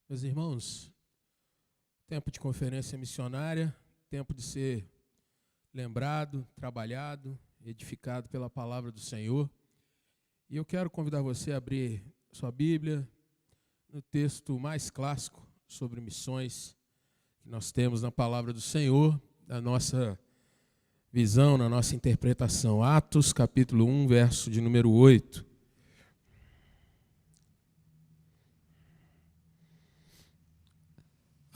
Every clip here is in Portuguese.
Meus irmãos, tempo de conferência missionária, tempo de ser lembrado, trabalhado, edificado pela palavra do Senhor. E eu quero convidar você a abrir sua Bíblia no texto mais clássico sobre missões que nós temos na palavra do Senhor, na nossa visão, na nossa interpretação. Atos, capítulo 1, verso de número 8.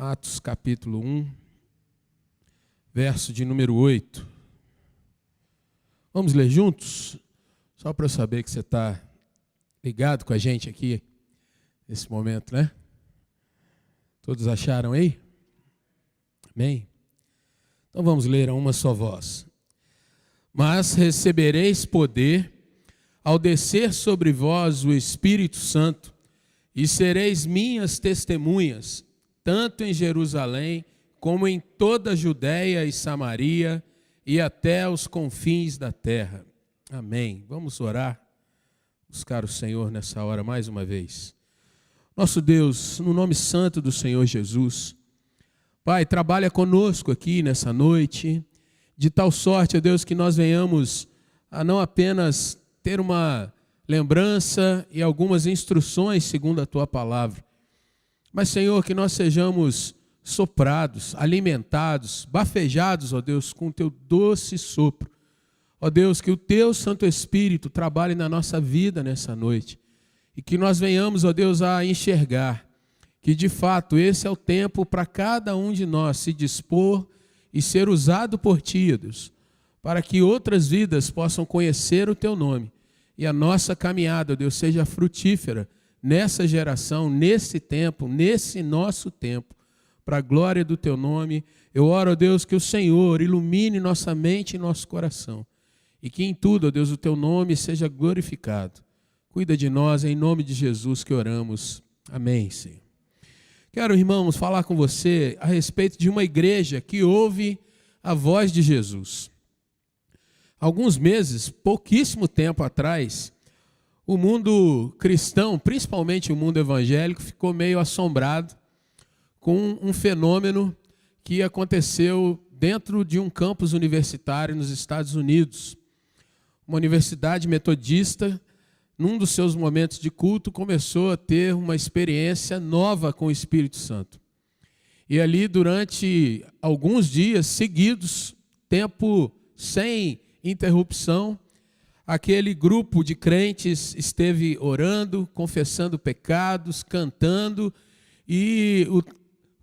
Atos, capítulo 1, verso de número 8. Vamos ler juntos? Só para eu saber que você está ligado com a gente aqui, nesse momento, né? Todos acharam aí? Amém? Então vamos ler a uma só voz. Mas recebereis poder ao descer sobre vós o Espírito Santo, e sereis minhas testemunhas, tanto em Jerusalém, como em toda a Judéia e Samaria, e até os confins da terra. Amém. Vamos orar, buscar o Senhor nessa hora mais uma vez. Nosso Deus, no nome santo do Senhor Jesus, Pai, trabalha conosco aqui nessa noite, de tal sorte, ó Deus, que nós venhamos a não apenas ter uma lembrança e algumas instruções segundo a Tua palavra, mas, Senhor, que nós sejamos soprados, alimentados, bafejados, ó Deus, com o Teu doce sopro. Ó Deus, que o Teu Santo Espírito trabalhe na nossa vida nessa noite. E que nós venhamos, ó Deus, a enxergar que, de fato, esse é o tempo para cada um de nós se dispor e ser usado por Ti, ó Deus, para que outras vidas possam conhecer o Teu nome. E a nossa caminhada, ó Deus, seja frutífera nessa geração, nesse tempo, nesse nosso tempo, para a glória do Teu nome. Eu oro, ó Deus, que o Senhor ilumine nossa mente e nosso coração, e que em tudo, ó Deus, o Teu nome seja glorificado. Cuida de nós, em nome de Jesus que oramos. Amém, Senhor. Quero, irmãos, falar com você a respeito de uma igreja que ouve a voz de Jesus. Alguns meses, pouquíssimo tempo atrás, o mundo cristão, principalmente o mundo evangélico, ficou meio assombrado com um fenômeno que aconteceu dentro de um campus universitário nos Estados Unidos. Uma universidade metodista, num dos seus momentos de culto, começou a ter uma experiência nova com o Espírito Santo. E ali, durante alguns dias seguidos, tempo sem interrupção, aquele grupo de crentes esteve orando, confessando pecados, cantando, e o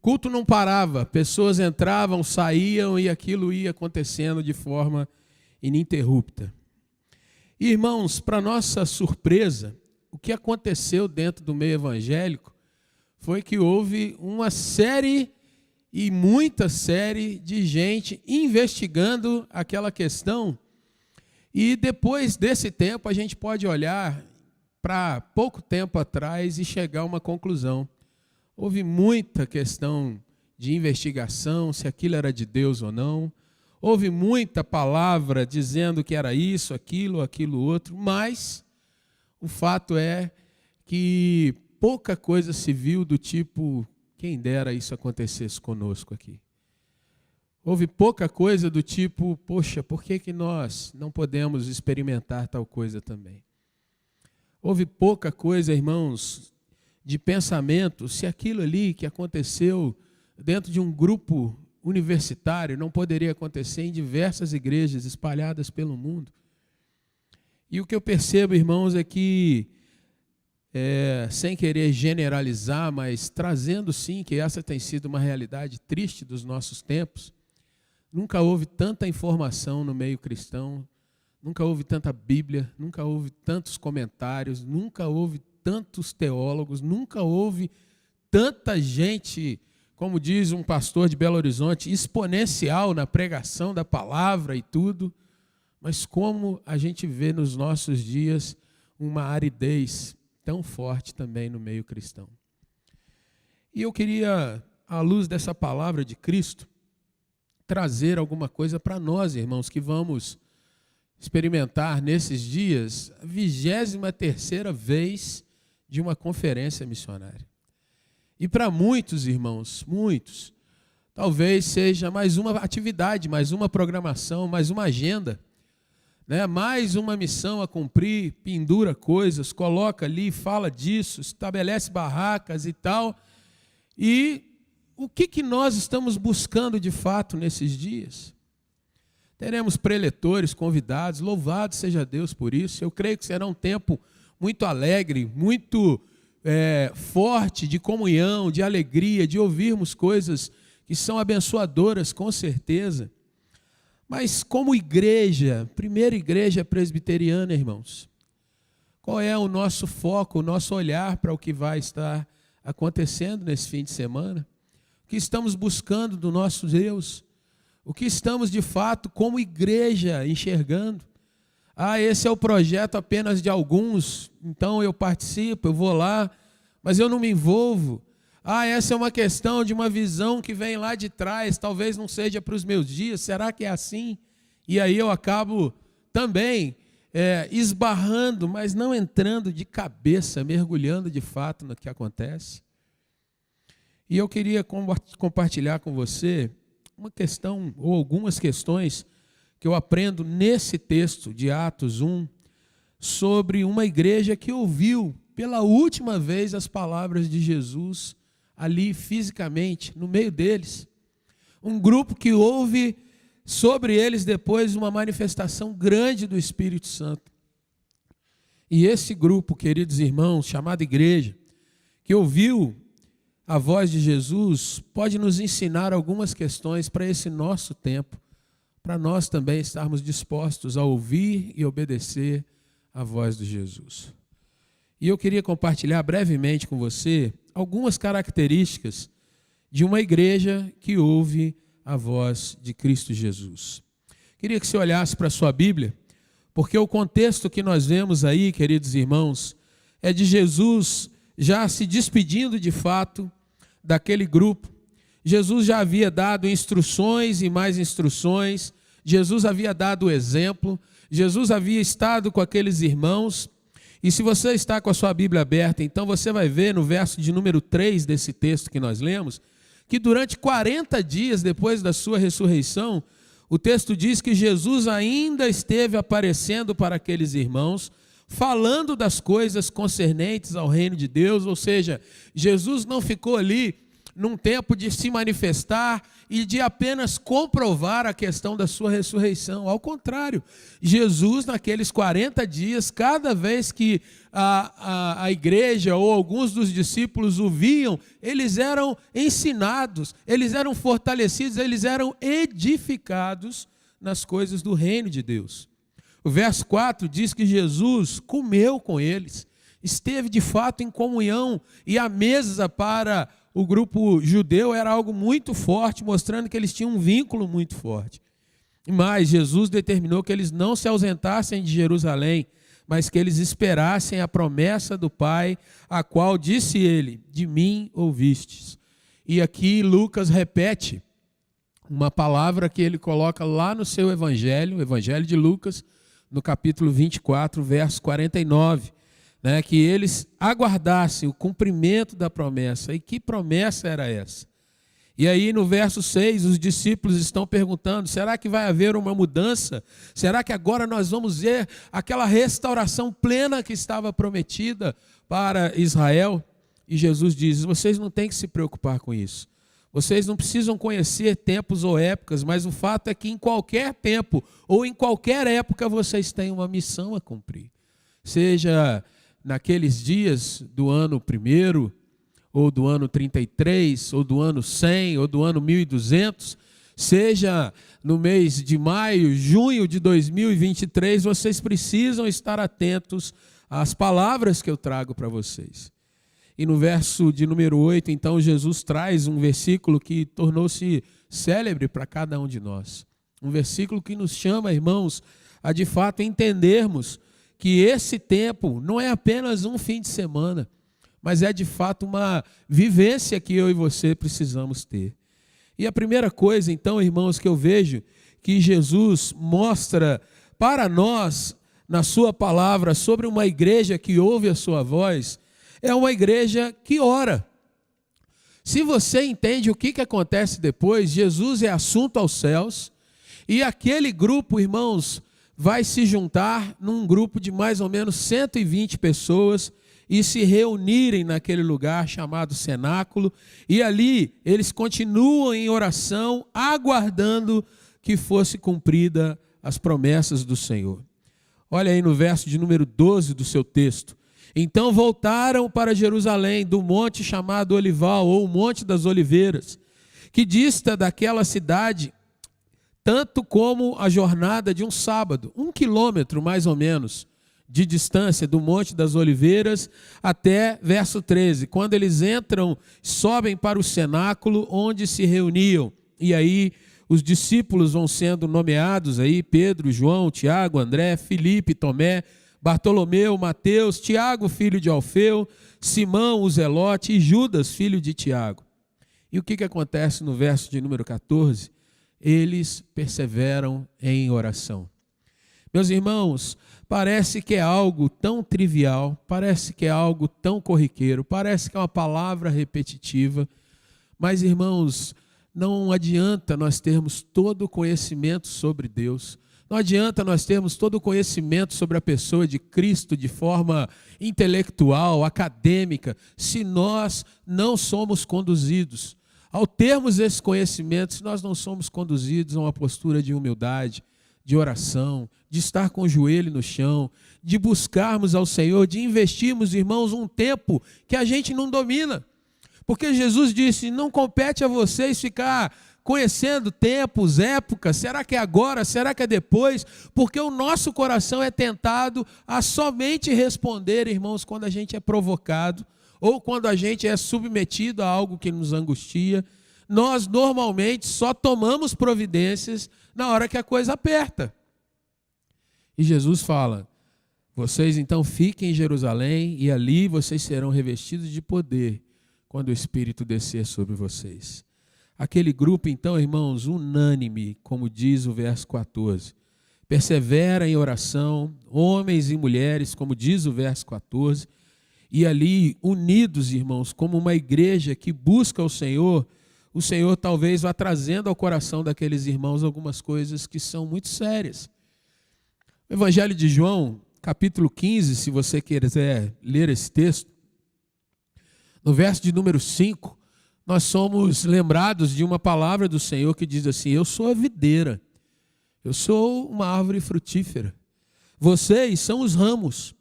culto não parava. Pessoas entravam, saíam, e aquilo ia acontecendo de forma ininterrupta. Irmãos, para nossa surpresa, o que aconteceu dentro do meio evangélico foi que houve uma série e muita série de gente investigando aquela questão. E depois desse tempo, a gente pode olhar para pouco tempo atrás e chegar a uma conclusão. Houve muita questão de investigação, se aquilo era de Deus ou não. Houve muita palavra dizendo que era isso, aquilo outro, mas o fato é que pouca coisa se viu do tipo, quem dera isso acontecesse conosco aqui. Houve pouca coisa do tipo, poxa, por que nós não podemos experimentar tal coisa também? Houve pouca coisa, irmãos, de pensamento, se aquilo ali que aconteceu dentro de um grupo universitário não poderia acontecer em diversas igrejas espalhadas pelo mundo. E o que eu percebo, irmãos, é que, sem querer generalizar, mas trazendo sim que essa tem sido uma realidade triste dos nossos tempos, nunca houve tanta informação no meio cristão, nunca houve tanta Bíblia, nunca houve tantos comentários, nunca houve tantos teólogos, nunca houve tanta gente, como diz um pastor de Belo Horizonte, exponencial na pregação da palavra e tudo, mas como a gente vê nos nossos dias uma aridez tão forte também no meio cristão. E eu queria, à luz dessa palavra de Cristo, trazer alguma coisa para nós, irmãos, que vamos experimentar nesses dias a 23ª vez de uma conferência missionária. E para muitos, irmãos, muitos, talvez seja mais uma atividade, mais uma programação, mais uma agenda, né? Mais uma missão a cumprir, pendura coisas, coloca ali, fala disso, estabelece barracas e tal. E o que nós estamos buscando de fato nesses dias? Teremos preletores, convidados, louvado seja Deus por isso. Eu creio que será um tempo muito alegre, muito forte de comunhão, de alegria, de ouvirmos coisas que são abençoadoras, com certeza. Mas como igreja, primeira igreja presbiteriana, irmãos, qual é o nosso foco, o nosso olhar para o que vai estar acontecendo nesse fim de semana? O que estamos buscando do nosso Deus? O que estamos, de fato, como igreja, enxergando? Esse é o projeto apenas de alguns, então eu participo, eu vou lá, mas eu não me envolvo. Essa é uma questão de uma visão que vem lá de trás, talvez não seja para os meus dias, será que é assim? E aí eu acabo também esbarrando, mas não entrando de cabeça, mergulhando de fato no que acontece. E eu queria compartilhar com você uma questão, ou algumas questões, que eu aprendo nesse texto de Atos 1, sobre uma igreja que ouviu pela última vez as palavras de Jesus ali fisicamente, no meio deles. Um grupo que ouve sobre eles depois uma manifestação grande do Espírito Santo. E esse grupo, queridos irmãos, chamado igreja, que ouviu a voz de Jesus, pode nos ensinar algumas questões para esse nosso tempo, para nós também estarmos dispostos a ouvir e obedecer a voz de Jesus. E eu queria compartilhar brevemente com você algumas características de uma igreja que ouve a voz de Cristo Jesus. Queria que você olhasse para a sua Bíblia, porque o contexto que nós vemos aí, queridos irmãos, é de Jesus já se despedindo de fato daquele grupo. Jesus já havia dado instruções e mais instruções, Jesus havia dado o exemplo, Jesus havia estado com aqueles irmãos. E se você está com a sua Bíblia aberta, então você vai ver no verso de número 3 desse texto que nós lemos, que durante 40 dias depois da sua ressurreição, o texto diz que Jesus ainda esteve aparecendo para aqueles irmãos, falando das coisas concernentes ao reino de Deus, ou seja, Jesus não ficou ali num tempo de se manifestar e de apenas comprovar a questão da sua ressurreição. Ao contrário, Jesus naqueles 40 dias, cada vez que a igreja ou alguns dos discípulos o viam, eles eram ensinados, eles eram fortalecidos, eles eram edificados nas coisas do reino de Deus. O verso 4 diz que Jesus comeu com eles, esteve de fato em comunhão, e a mesa para o grupo judeu era algo muito forte, mostrando que eles tinham um vínculo muito forte. Mas Jesus determinou que eles não se ausentassem de Jerusalém, mas que eles esperassem a promessa do Pai, a qual disse ele: de mim ouvistes. E aqui Lucas repete uma palavra que ele coloca lá no seu evangelho, o evangelho de Lucas, no capítulo 24, verso 49. Que eles aguardassem o cumprimento da promessa. E que promessa era essa? E aí no verso 6, os discípulos estão perguntando: será que vai haver uma mudança? Será que agora nós vamos ver aquela restauração plena que estava prometida para Israel? E Jesus diz: vocês não têm que se preocupar com isso. Vocês não precisam conhecer tempos ou épocas, mas o fato é que em qualquer tempo ou em qualquer época vocês têm uma missão a cumprir. Seja naqueles dias do ano 1º, ou do ano 33, ou do ano 100, ou do ano 1200, seja no mês de maio, junho de 2023, vocês precisam estar atentos às palavras que eu trago para vocês. E no verso de número 8, então, Jesus traz um versículo que tornou-se célebre para cada um de nós. Um versículo que nos chama, irmãos, a de fato entendermos que esse tempo não é apenas um fim de semana, mas é de fato uma vivência que eu e você precisamos ter. E a primeira coisa, então, irmãos, que eu vejo que Jesus mostra para nós, na sua palavra, sobre uma igreja que ouve a sua voz, é uma igreja que ora. Se você entende o que acontece depois, Jesus é assunto aos céus, e aquele grupo, irmãos, vai se juntar num grupo de mais ou menos 120 pessoas e se reunirem naquele lugar chamado cenáculo, e ali eles continuam em oração, aguardando que fosse cumprida as promessas do Senhor. Olha aí no verso de número 12 do seu texto. Então voltaram para Jerusalém, do monte chamado Olival, ou o Monte das Oliveiras, que dista daquela cidade tanto como a jornada de um sábado, 1 quilômetro mais ou menos, de distância do Monte das Oliveiras até verso 13, quando eles entram, sobem para o cenáculo onde se reuniam, e aí os discípulos vão sendo nomeados aí, Pedro, João, Tiago, André, Filipe, Tomé, Bartolomeu, Mateus, Tiago, filho de Alfeu, Simão, o Zelote e Judas, filho de Tiago. E o que acontece no verso de número 14? Eles perseveram em oração. Meus irmãos, parece que é algo tão trivial, parece que é algo tão corriqueiro, parece que é uma palavra repetitiva, mas, irmãos, não adianta nós termos todo o conhecimento sobre Deus, não adianta nós termos todo o conhecimento sobre a pessoa de Cristo de forma intelectual, acadêmica, se nós não somos conduzidos. Ao termos esse conhecimento, se nós não somos conduzidos a uma postura de humildade, de oração, de estar com o joelho no chão, de buscarmos ao Senhor, de investirmos, irmãos, um tempo que a gente não domina. Porque Jesus disse, não compete a vocês ficar conhecendo tempos, épocas, será que é agora, será que é depois? Porque o nosso coração é tentado a somente responder, irmãos, quando a gente é provocado, ou quando a gente é submetido a algo que nos angustia. Nós normalmente só tomamos providências na hora que a coisa aperta. E Jesus fala, vocês então fiquem em Jerusalém e ali vocês serão revestidos de poder quando o Espírito descer sobre vocês. Aquele grupo então, irmãos, unânime, como diz o verso 14, persevera em oração, homens e mulheres, como diz o verso 14, e ali, unidos, irmãos, como uma igreja que busca o Senhor talvez vá trazendo ao coração daqueles irmãos algumas coisas que são muito sérias. O Evangelho de João, capítulo 15, se você quiser ler esse texto, no verso de número 5, nós somos lembrados de uma palavra do Senhor que diz assim, eu sou a videira, eu sou uma árvore frutífera, vocês são os ramos.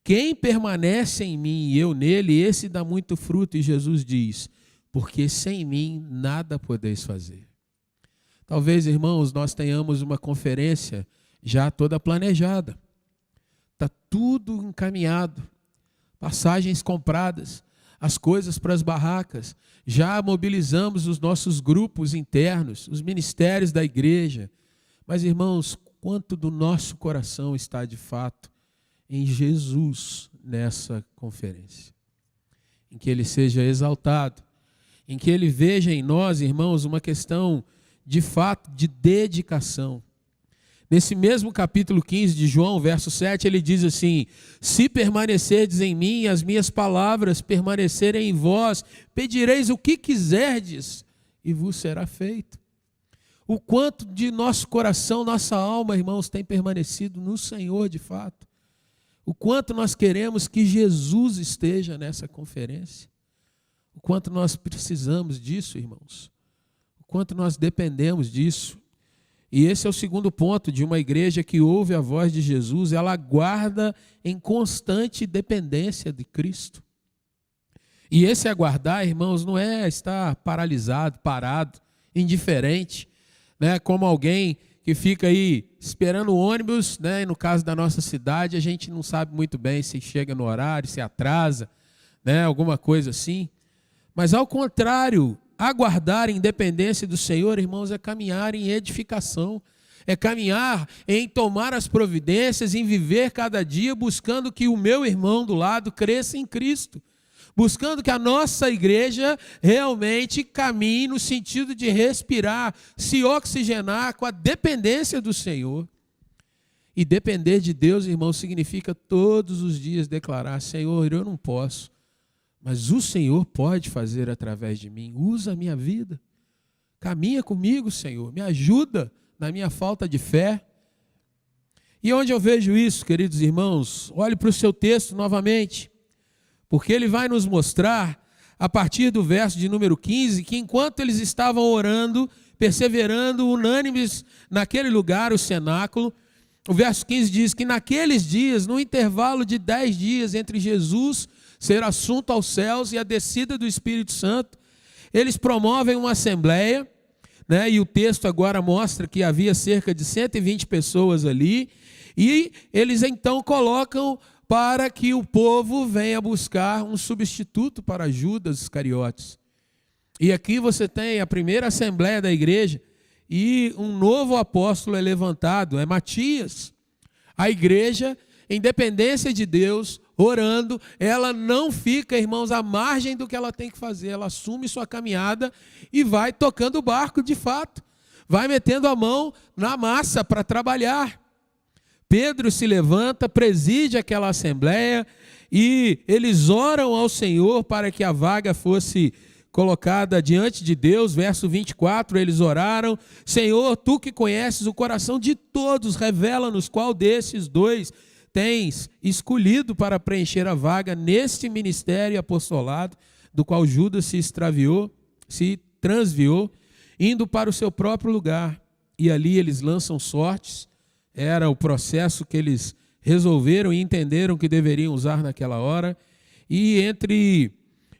Quem permanece em mim e eu nele, esse dá muito fruto. E Jesus diz, porque sem mim nada podeis fazer. Talvez, irmãos, nós tenhamos uma conferência já toda planejada. Está tudo encaminhado. Passagens compradas, as coisas para as barracas. Já mobilizamos os nossos grupos internos, os ministérios da igreja. Mas, irmãos, quanto do nosso coração está de fato em Jesus nessa conferência, em que Ele seja exaltado, em que Ele veja em nós, irmãos, uma questão de fato de dedicação. Nesse mesmo capítulo 15 de João, verso 7, ele diz assim, se permanecerdes em mim, as minhas palavras permanecerem em vós, pedireis o que quiserdes e vos será feito. O quanto de nosso coração, nossa alma, irmãos, tem permanecido no Senhor de fato. O quanto nós queremos que Jesus esteja nessa conferência. O quanto nós precisamos disso, irmãos. O quanto nós dependemos disso. E esse é o segundo ponto de uma igreja que ouve a voz de Jesus. Ela aguarda em constante dependência de Cristo. E esse aguardar, irmãos, não é estar paralisado, parado, indiferente, né? Como alguém que fica aí esperando o ônibus, né? E no caso da nossa cidade, a gente não sabe muito bem se chega no horário, se atrasa, né? Alguma coisa assim. Mas ao contrário, aguardar em dependência do Senhor, irmãos, é caminhar em edificação, é caminhar em tomar as providências, em viver cada dia buscando que o meu irmão do lado cresça em Cristo. Buscando que a nossa igreja realmente caminhe no sentido de respirar, se oxigenar com a dependência do Senhor. E depender de Deus, irmão, significa todos os dias declarar, Senhor, eu não posso, mas o Senhor pode fazer através de mim. Usa a minha vida. Caminha comigo, Senhor. Me ajuda na minha falta de fé. E onde eu vejo isso, queridos irmãos, olhe para o seu texto novamente, porque ele vai nos mostrar, a partir do verso de número 15, que enquanto eles estavam orando, perseverando, unânimes naquele lugar, o cenáculo, o verso 15 diz que naqueles dias, no intervalo de 10 dias entre Jesus ser assunto aos céus e a descida do Espírito Santo, eles promovem uma assembleia, né? E o texto agora mostra que havia cerca de 120 pessoas ali, e eles então colocam para que o povo venha buscar um substituto para Judas Iscariotes. E aqui você tem a primeira assembleia da igreja, e um novo apóstolo é levantado, é Matias. A igreja, em dependência de Deus, orando, ela não fica, irmãos, à margem do que ela tem que fazer. Ela assume sua caminhada e vai tocando o barco de fato. Vai metendo a mão na massa para trabalhar. Pedro se levanta, preside aquela assembleia e eles oram ao Senhor para que a vaga fosse colocada diante de Deus. Verso 24, eles oraram: Senhor, tu que conheces o coração de todos, revela-nos qual desses dois tens escolhido para preencher a vaga neste ministério e apostolado, do qual Judas se transviou, indo para o seu próprio lugar. E ali eles lançam sortes. Era o processo que eles resolveram e entenderam que deveriam usar naquela hora. E entre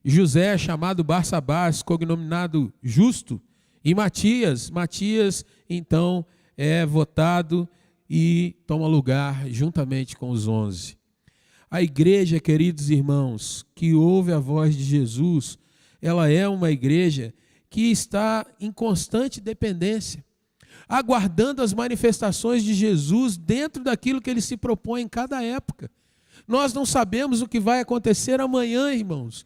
José, chamado Barsabás, cognominado Justo, e Matias então é votado e toma lugar juntamente com os 11. A igreja, queridos irmãos, que ouve a voz de Jesus, ela é uma igreja que está em constante dependência, aguardando as manifestações de Jesus dentro daquilo que ele se propõe em cada época. Nós não sabemos o que vai acontecer amanhã, irmãos,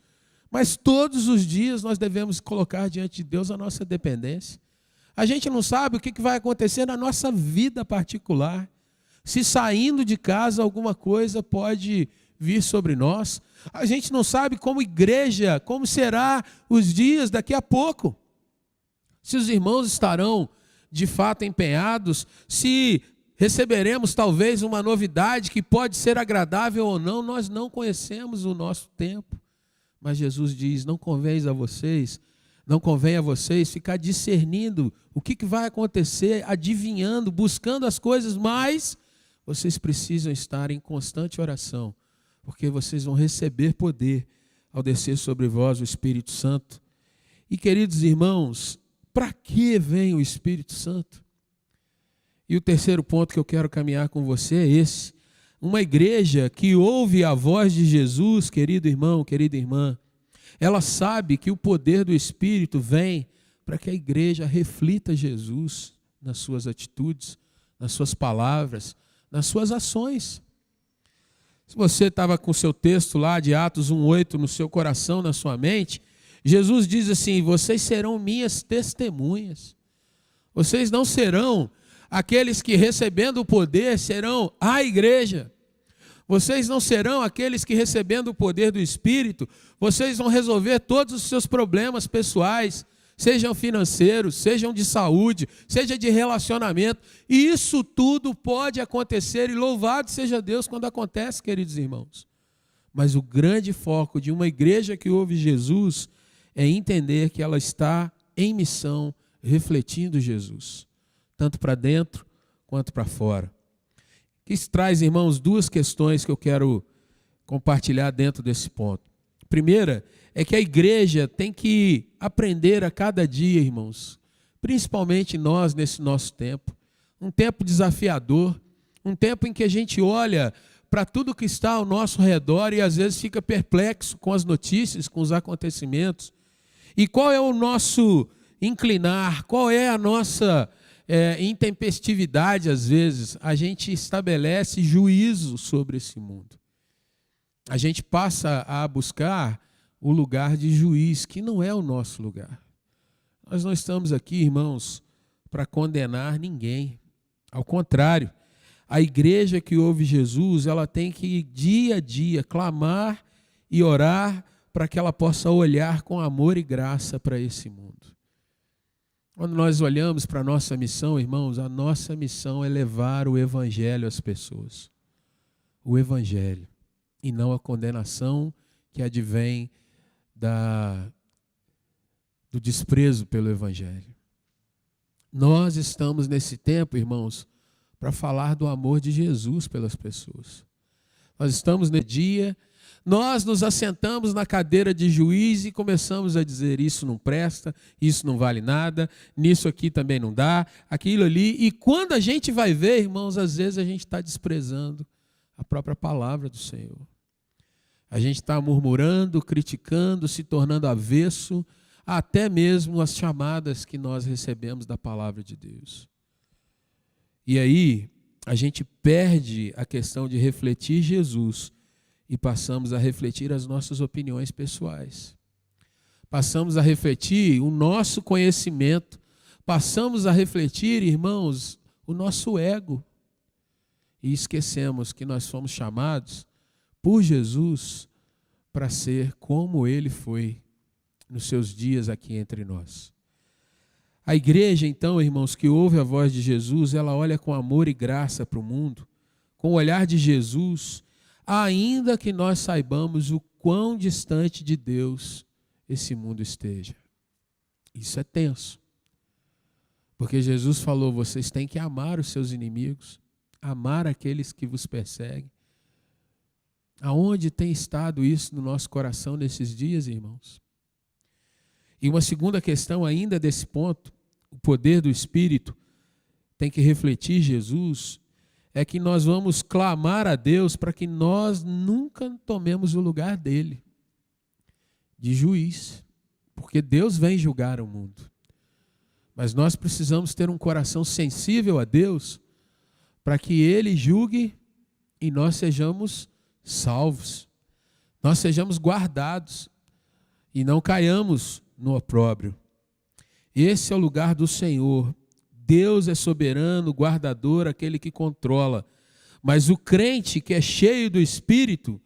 mas todos os dias nós devemos colocar diante de Deus a nossa dependência. A gente não sabe o que vai acontecer na nossa vida particular. Se saindo de casa alguma coisa pode vir sobre nós. A gente não sabe como igreja, como será os dias daqui a pouco. Se os irmãos estarão de fato empenhados, se receberemos talvez uma novidade que pode ser agradável ou não, nós não conhecemos o nosso tempo. Mas Jesus diz: não convém a vocês ficar discernindo o que vai acontecer, adivinhando, buscando as coisas, mas vocês precisam estar em constante oração, porque vocês vão receber poder ao descer sobre vós o Espírito Santo. E, queridos irmãos, para que vem o Espírito Santo? E o terceiro ponto que eu quero caminhar com você é esse. Uma igreja que ouve a voz de Jesus, querido irmão, querida irmã, ela sabe que o poder do Espírito vem para que a igreja reflita Jesus nas suas atitudes, nas suas palavras, nas suas ações. Se você estava com o seu texto lá de Atos 1:8 no seu coração, na sua mente, Jesus diz assim: vocês serão minhas testemunhas. Vocês não serão aqueles que, recebendo o poder, serão a igreja. Vocês não serão aqueles que, recebendo o poder do Espírito, vocês vão resolver todos os seus problemas pessoais, sejam financeiros, sejam de saúde, seja de relacionamento. E isso tudo pode acontecer, e louvado seja Deus quando acontece, queridos irmãos. Mas o grande foco de uma igreja que ouve Jesus é entender que ela está em missão, refletindo Jesus, tanto para dentro quanto para fora. Isso traz, irmãos, duas questões que eu quero compartilhar dentro desse ponto. A primeira é que a igreja tem que aprender a cada dia, irmãos, principalmente nós nesse nosso tempo, um tempo desafiador, um tempo em que a gente olha para tudo que está ao nosso redor e às vezes fica perplexo com as notícias, com os acontecimentos. E qual é o nosso inclinar, qual é a nossa intempestividade? Às vezes a gente estabelece juízo sobre esse mundo. A gente passa a buscar o lugar de juiz, que não é o nosso lugar. Nós não estamos aqui, irmãos, para condenar ninguém. Ao contrário, a igreja que ouve Jesus, ela tem que dia a dia clamar e orar para que ela possa olhar com amor e graça para esse mundo. Quando nós olhamos para a nossa missão, irmãos, a nossa missão é levar o Evangelho às pessoas. O Evangelho. E não a condenação que advém do desprezo pelo Evangelho. Nós estamos nesse tempo, irmãos, para falar do amor de Jesus pelas pessoas. Nós estamos no dia, nós nos assentamos na cadeira de juiz e começamos a dizer: isso não presta, isso não vale nada, nisso aqui também não dá, aquilo ali. E quando a gente vai ver, irmãos, às vezes a gente está desprezando a própria palavra do Senhor. A gente está murmurando, criticando, se tornando avesso, até mesmo as chamadas que nós recebemos da palavra de Deus. E aí, a gente perde a questão de refletir Jesus e passamos a refletir as nossas opiniões pessoais. Passamos a refletir o nosso conhecimento, passamos a refletir, irmãos, o nosso ego. E esquecemos que nós fomos chamados por Jesus para ser como Ele foi nos seus dias aqui entre nós. A igreja, então, irmãos, que ouve a voz de Jesus, ela olha com amor e graça para o mundo, com o olhar de Jesus, ainda que nós saibamos o quão distante de Deus esse mundo esteja. Isso é tenso. Porque Jesus falou: vocês têm que amar os seus inimigos, amar aqueles que vos perseguem. Aonde tem estado isso no nosso coração nesses dias, irmãos? E uma segunda questão ainda desse ponto, o poder do Espírito tem que refletir Jesus, é que nós vamos clamar a Deus para que nós nunca tomemos o lugar dele, de juiz, porque Deus vem julgar o mundo. Mas nós precisamos ter um coração sensível a Deus, para que Ele julgue e nós sejamos salvos, nós sejamos guardados e não caiamos no opróbrio. Esse é o lugar do Senhor. Deus é soberano, guardador, aquele que controla. Mas o crente que é cheio do Espírito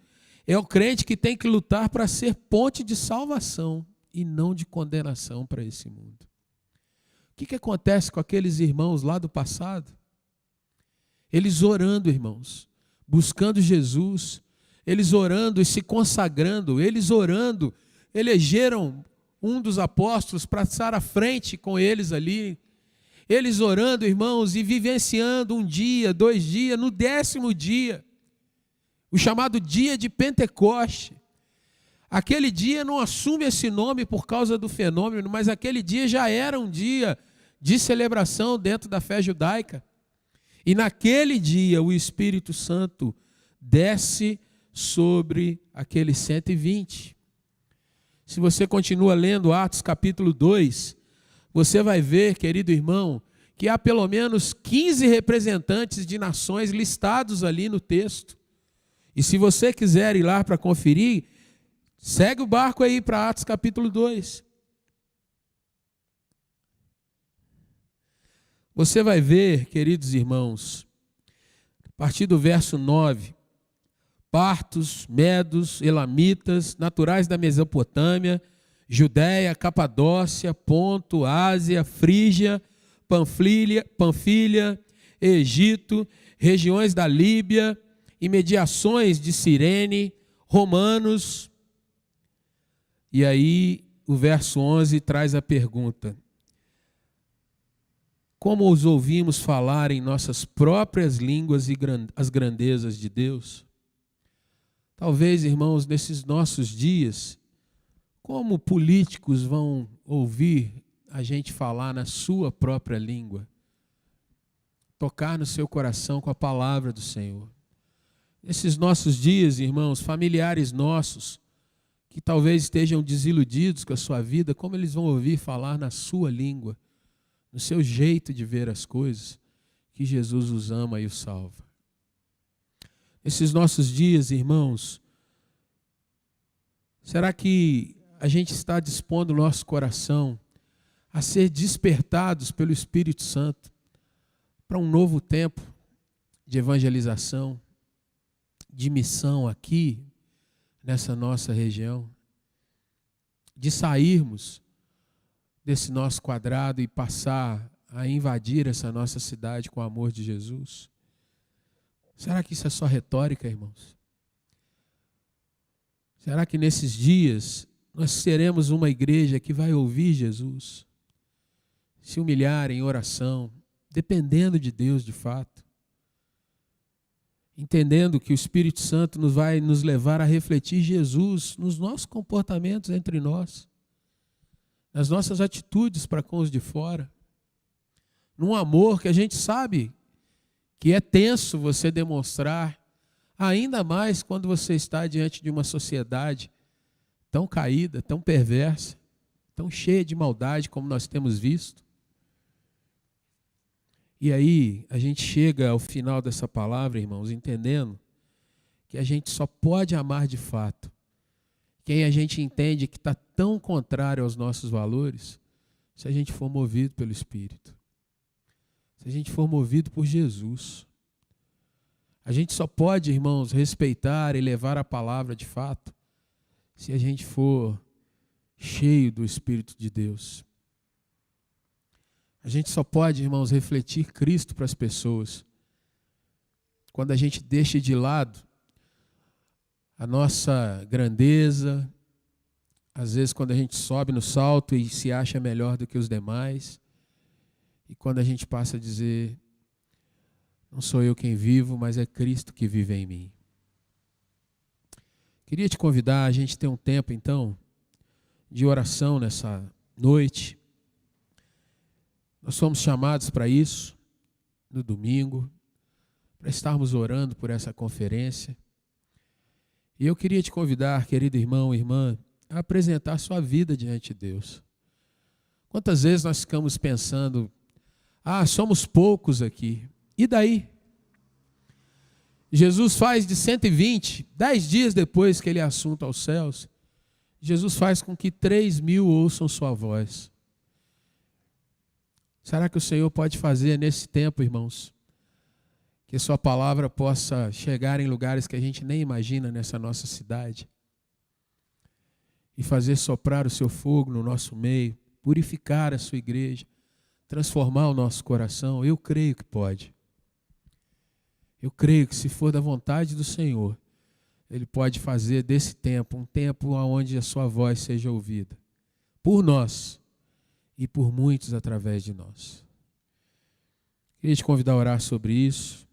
é o crente que tem que lutar para ser ponte de salvação e não de condenação para esse mundo. O que acontece com aqueles irmãos lá do passado? Eles orando, irmãos, buscando Jesus, eles orando e se consagrando, eles orando, elegeram um dos apóstolos para estar à frente com eles ali. Eles orando, irmãos, e vivenciando um dia, 2 dias, no 10º dia, o chamado dia de Pentecoste. Aquele dia não assume esse nome por causa do fenômeno, mas aquele dia já era um dia de celebração dentro da fé judaica. E naquele dia o Espírito Santo desce sobre aqueles 120. Se você continua lendo Atos capítulo 2, você vai ver, querido irmão, que há pelo menos 15 representantes de nações listados ali no texto. E se você quiser ir lá para conferir, segue o barco aí para Atos capítulo 2. Você vai ver, queridos irmãos, a partir do verso 9, partos, medos, elamitas, naturais da Mesopotâmia, Judéia, Capadócia, Ponto, Ásia, Frígia, Panfilha, Egito, regiões da Líbia, imediações de Cirene, romanos. E aí o verso 11 traz a pergunta: como os ouvimos falar em nossas próprias línguas e as grandezas de Deus? Talvez, irmãos, nesses nossos dias, como políticos vão ouvir a gente falar na sua própria língua? Tocar no seu coração com a palavra do Senhor. Nesses nossos dias, irmãos, familiares nossos, que talvez estejam desiludidos com a sua vida, como eles vão ouvir falar na sua língua, no seu jeito de ver as coisas, que Jesus os ama e os salva? Nesses nossos dias, irmãos, será que a gente está dispondo o nosso coração a ser despertados pelo Espírito Santo para um novo tempo de evangelização, de missão aqui, nessa nossa região? de sairmos desse nosso quadrado e passar a invadir essa nossa cidade com o amor de Jesus? Será que isso é só retórica, irmãos? Será que nesses dias nós seremos uma igreja que vai ouvir Jesus, se humilhar em oração, dependendo de Deus de fato, entendendo que o Espírito Santo vai nos levar a refletir Jesus nos nossos comportamentos entre nós, nas nossas atitudes para com os de fora, num amor que a gente sabe que é tenso você demonstrar, ainda mais quando você está diante de uma sociedade tão caída, tão perversa, tão cheia de maldade como nós temos visto. E aí a gente chega ao final dessa palavra, irmãos, entendendo que a gente só pode amar de fato quem a gente entende que está tão contrário aos nossos valores, se a gente for movido pelo Espírito, se a gente for movido por Jesus. A gente só pode, irmãos, respeitar e levar a palavra de fato se a gente for cheio do Espírito de Deus. A gente só pode, irmãos, refletir Cristo para as pessoas quando a gente deixa de lado a nossa grandeza, às vezes quando a gente sobe no salto e se acha melhor do que os demais, e quando a gente passa a dizer: não sou eu quem vivo, mas é Cristo que vive em mim. Queria te convidar a gente ter um tempo, então, de oração nessa noite. Nós fomos chamados para isso, no domingo, para estarmos orando por essa conferência. E eu queria te convidar, querido irmão, irmã, a apresentar sua vida diante de Deus. Quantas vezes nós ficamos pensando: somos poucos aqui. E daí? Jesus faz de 120, 10 dias depois que ele é assunto aos céus, Jesus faz com que 3.000 ouçam sua voz. Será que o Senhor pode fazer nesse tempo, irmãos, que a sua palavra possa chegar em lugares que a gente nem imagina nessa nossa cidade e fazer soprar o seu fogo no nosso meio, purificar a sua igreja, transformar o nosso coração? Eu creio que pode. Eu creio que, se for da vontade do Senhor, Ele pode fazer desse tempo um tempo onde a sua voz seja ouvida por nós e por muitos através de nós. Queria te convidar a orar sobre isso,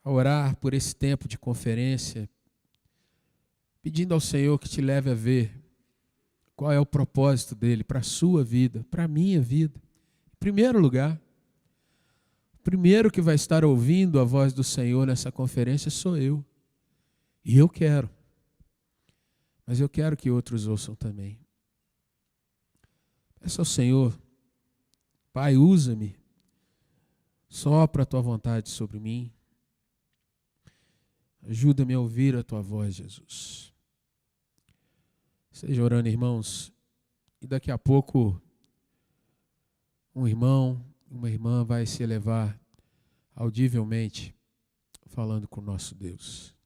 a orar por esse tempo de conferência, pedindo ao Senhor que te leve a ver qual é o propósito dele para a sua vida, para a minha vida. Em primeiro lugar, o primeiro que vai estar ouvindo a voz do Senhor nessa conferência sou eu. E eu quero. Mas eu quero que outros ouçam também. Peça ao Senhor: Pai, usa-me. Sopra a tua vontade sobre mim. Ajuda-me a ouvir a tua voz, Jesus. Esteja orando, irmãos. E daqui a pouco, um irmão, uma irmã vai se elevar audivelmente falando com o nosso Deus.